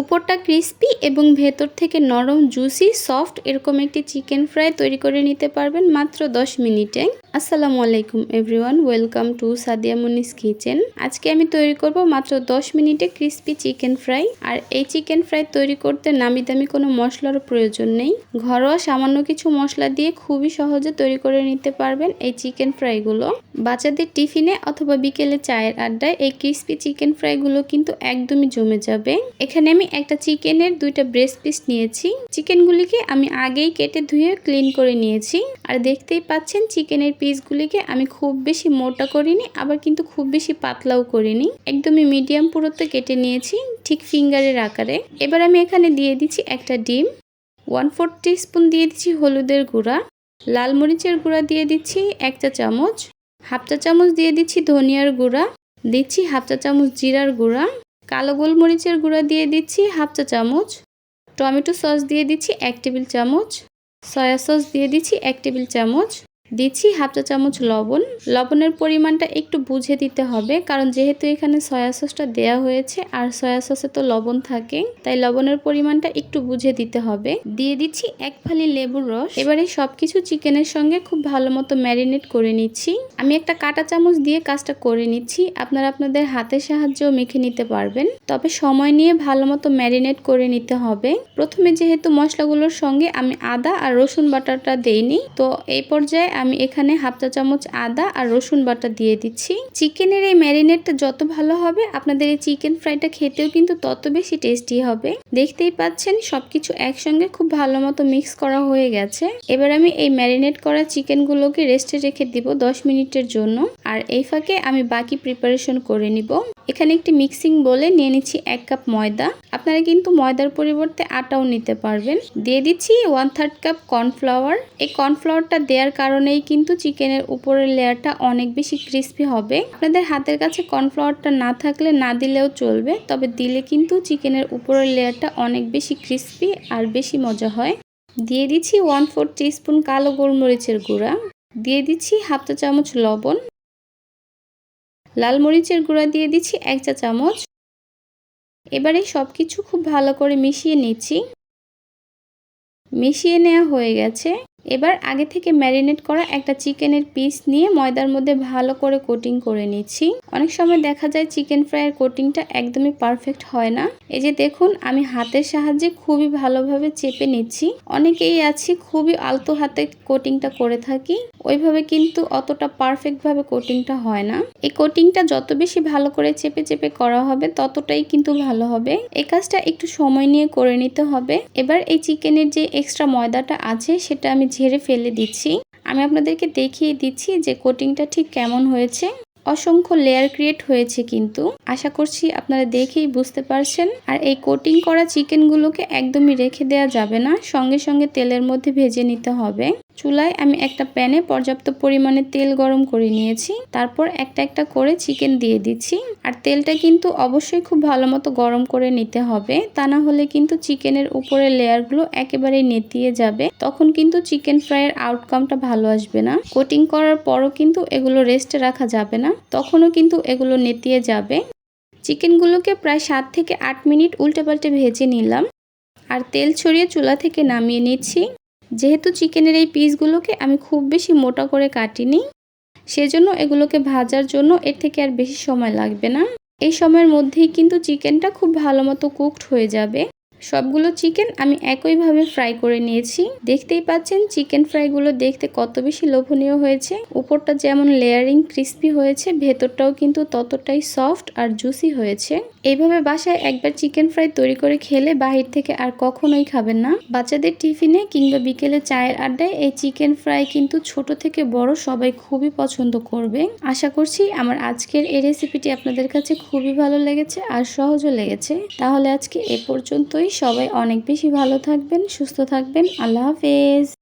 উপরটা ক্রিস্পি এবং ভেতর থেকে নরম জুসি সফট এরকম একটি চিকেন ফ্রাই তৈরি করে নিতে পারবেন মাত্র 10 মিনিটে। আসসালামু আলাইকুম everyone, welcome to Sadia Munis kitchen. আজকে আমি তৈরি করব মাত্র 10 মিনিটে ক্রিস্পি চিকেন ফ্রাই। আর এই চিকেন ফ্রাই তৈরি করতে নামি দামি কোনো মশলার প্রয়োজন নেই। ঘরোয়া সামান্য কিছু মশলা দিয়ে খুবই সহজে তৈরি করে নিতে পারবেন এই চিকেন ফ্রাইগুলো। বাচ্চাদের টিফিনে অথবা বিকেলে চায়ের আড্ডায় এই ক্রিস্পি চিকেন ফ্রাইগুলো কিন্তু একদমই জমে যাবে। এখানে আমি একটা চিকেনের 2টা ব্রেস্ট পিস নিয়েছি। চিকেনগুলিকে আমি আগেই কেটে ধুয়ে ক্লিন করে নিয়েছি। আর দেখতেই পাচ্ছেন চিকেনের পিসগুলিকে আমি খুব বেশি মোটা করিনি, আবার কিন্তু খুব বেশি পাতলাও করিনি, একদমই মিডিয়াম পুরুত্বে কেটে নিয়েছি, ঠিক ফিঙ্গারের আকারে। এবার আমি এখানে দিয়ে দিচ্ছি একটা ডিম, 1/4 টিস্পুন দিয়ে দিচ্ছি হলুদের গুঁড়া, লাল মরিচের গুঁড়া দিয়ে দিচ্ছি 1 চা চামচ, 1/2 চা চামচ দিয়ে দিচ্ছি ধনিয়ার গুঁড়া, দিচ্ছি 1/2 চা চামচ জিরার গুঁড়া, কালো গোলমরিচের গুঁড়া দিয়ে দিচ্ছি 1/2 চা চামচ, টমেটো সস দিয়ে দিচ্ছি 1 টেবিল চামচ, সয়া সস দিয়ে দিচ্ছি 1 টেবিল চামচ, দিচ্ছি 1/2 চা চামচ লবণ। লবণের পরিমাণটা একটু বুঝে দিতে হবে, কারণ যেহেতু এখানে সয়া সসটা দেওয়া হয়েছে আর সয়া সসে তো লবণ থাকে, তাই লবণের পরিমাণটা একটু বুঝে দিতে হবে। দিয়ে দিচ্ছি 1 ফালি লেবুর রস। এবারে সবকিছু চিকেনের সঙ্গে খুব ভালো মতো ম্যারিনেট করে নিচ্ছি। আমি একটা কাঁটা চামচ দিয়ে কাজটা করে নিচ্ছি, আপনারা আপনাদের হাতের সাহায্যেও মেখে নিতে পারবেন, তবে সময় নিয়ে ভালো মতো ম্যারিনেট করে নিতে হবে। প্রথমে যেহেতু মশলাগুলোর সঙ্গে আমি আদা আর রসুন বাটাটা দেইনি, তো এই পর্যায়ে আমি এখানে 1/2 চা চামচ আদা আর রসুন বাটা দিয়ে দিচ্ছি। চিকেনের এই ম্যারিনেটটা যত ভালো হবে, আপনাদের এই চিকেন ফ্রাইটা খেতেও কিন্তু তত বেশি টেস্টি হবে। দেখতেই পাচ্ছেন সবকিছু একসঙ্গে খুব ভালো মতো মিক্স করা হয়ে গেছে। এবার আমি এই ম্যারিনেট করা চিকেনগুলোকে রেস্টে রেখে দিব 10 মিনিটের জন্য। আর এই ফাঁকে আমি বাকি প্রিপারেশন করে নিব। এখানে একটি মিক্সিং বলে নিয়ে নিচ্ছি 1 কাপ ময়দা। আপনারা কিন্তু ময়দার পরিবর্তে আটাও নিতে পারবেন। দিয়ে দিচ্ছি 1/3 কাপ কর্নফ্লাওয়ার। এই কর্নফ্লাওয়ারটা দেওয়ার কারণেই কিন্তু চিকেনের উপরের লেয়ারটা অনেক বেশি ক্রিস্পি হবে। আপনাদের হাতের কাছে কর্নফ্লাওয়ারটা না থাকলে না দিলেও চলবে, তবে দিলে কিন্তু চিকেনের উপরের লেয়ারটা অনেক বেশি ক্রিস্পি আর বেশি মজা হয়। দিয়ে দিচ্ছি 1/4 টিস্পুন কালো গোলমরিচের গুঁড়া, দিয়ে দিচ্ছি 1/2 চা চামচ লবণ, লাল মরিচের গুঁড়া দিয়ে দিচ্ছি 1 চা চামচ। এবারে সবকিছু খুব ভালো করে মিশিয়ে নিচ্ছি। মিশিয়ে নেওয়া হয়ে গেছে। এবার আগে থেকে ম্যারিনেট করা একটা চিকেনের পিস নিয়ে ময়দার মধ্যে ভালো করে কোটিং করে নিচ্ছি। অনেক সময় দেখা যায় চিকেন ফ্রাইয়ের কোটিংটা একদমই পারফেক্ট হয় না। এই যে দেখুন, আমি হাতের সাহায্যে খুবই ভালোভাবে চেপে নিচ্ছি। অনেকেই আছি খুবই আলতো হাতে কোটিংটা করে থাকি, ওইভাবে কিন্তু অতটা পারফেক্টভাবে কোটিংটা হয় না। এই কোটিংটা যত বেশি ভালো করে চেপে চেপে করা হবে ততটাই কিন্তু ভালো হবে। এই কাজটা একটু সময় নিয়ে করে নিতে হবে। এবার এই চিকেনের যে এক্সট্রা ময়দাটা আছে সেটা আমি ঝেড়ে ফেলে দিচ্ছি। আমি আপনাদেরকে দেখিয়ে দিচ্ছি যে কোটিংটা ঠিক কেমন হয়েছে। অসংখ্য লেয়ার ক্রিয়েট হয়েছে, কিন্তু আশা করছি আপনারা দেখেই বুঝতে পারছেন। আর এই কোটিং করা চিকেনগুলোকে একদমই রেখে দেওয়া যাবে না, সঙ্গে সঙ্গে তেলের মধ্যে ভেজে নিতে হবে। চুলায় আমি একটা প্যানে পর্যাপ্ত পরিমাণে তেল গরম করে নিয়েছি। তারপর একটা একটা করে চিকেন দিয়ে দিচ্ছি। আর তেলটা কিন্তু অবশ্যই খুব ভালো মতো গরম করে নিতে হবে, তা না হলে কিন্তু চিকেনের উপরের লেয়ারগুলো একেবারেই নেতিয়ে যাবে, তখন কিন্তু চিকেন ফ্রাইয়ের আউটকামটা ভালো আসবে না। কোটিং করার পরও কিন্তু এগুলো রেস্টে রাখা যাবে না, তখনও কিন্তু এগুলো নেতিয়ে যাবে। চিকেনগুলোকে প্রায় 7 থেকে 8 মিনিট উল্টে পাল্টে ভেজে নিলাম। আর তেল ছড়িয়ে চুলা থেকে নামিয়ে নিচ্ছি। যেহেতু চিকেনের এই পিসগুলোকে আমি খুব বেশি মোটা করে কাটিনি, সেজন্য এগুলোকে ভাজার জন্য এর থেকে আর বেশি সময় লাগবে না। এই সময়ের মধ্যেই কিন্তু চিকেনটা খুব ভালো মতো কুকড হয়ে যাবে। সবগুলো চিকেন আমি একইভাবে ফ্রাই করে নিয়েছি। দেখতেই পাচ্ছেন চিকেন ফ্রাইগুলো দেখতে কত বেশি লোভনীয় হয়েছে। উপরটা যেমন লেয়ারিং ক্রিস্পি হয়েছে, ভেতরটাও কিন্তু ততটাই সফট আর জুসি হয়েছে। এইভাবে বাসায় একবার চিকেন ফ্রাই তৈরি করে খেলে বাহির থেকে আর কখনোই খাবেন না। বাচ্চাদের টিফিনে কিংবা বিকেলে চায়ের আড্ডায় এই চিকেন ফ্রাই কিন্তু ছোট থেকে বড় সবাই খুবই পছন্দ করবে। আশা করছি আমার আজকের এই রেসিপিটি আপনাদের কাছে খুবই ভালো লেগেছে আর সহজও লেগেছে। তাহলে আজকে এ পর্যন্তই। সবাই অনেক বেশি ভালো থাকবেন, সুস্থ থাকবেন। আল্লাহ হাফেজ।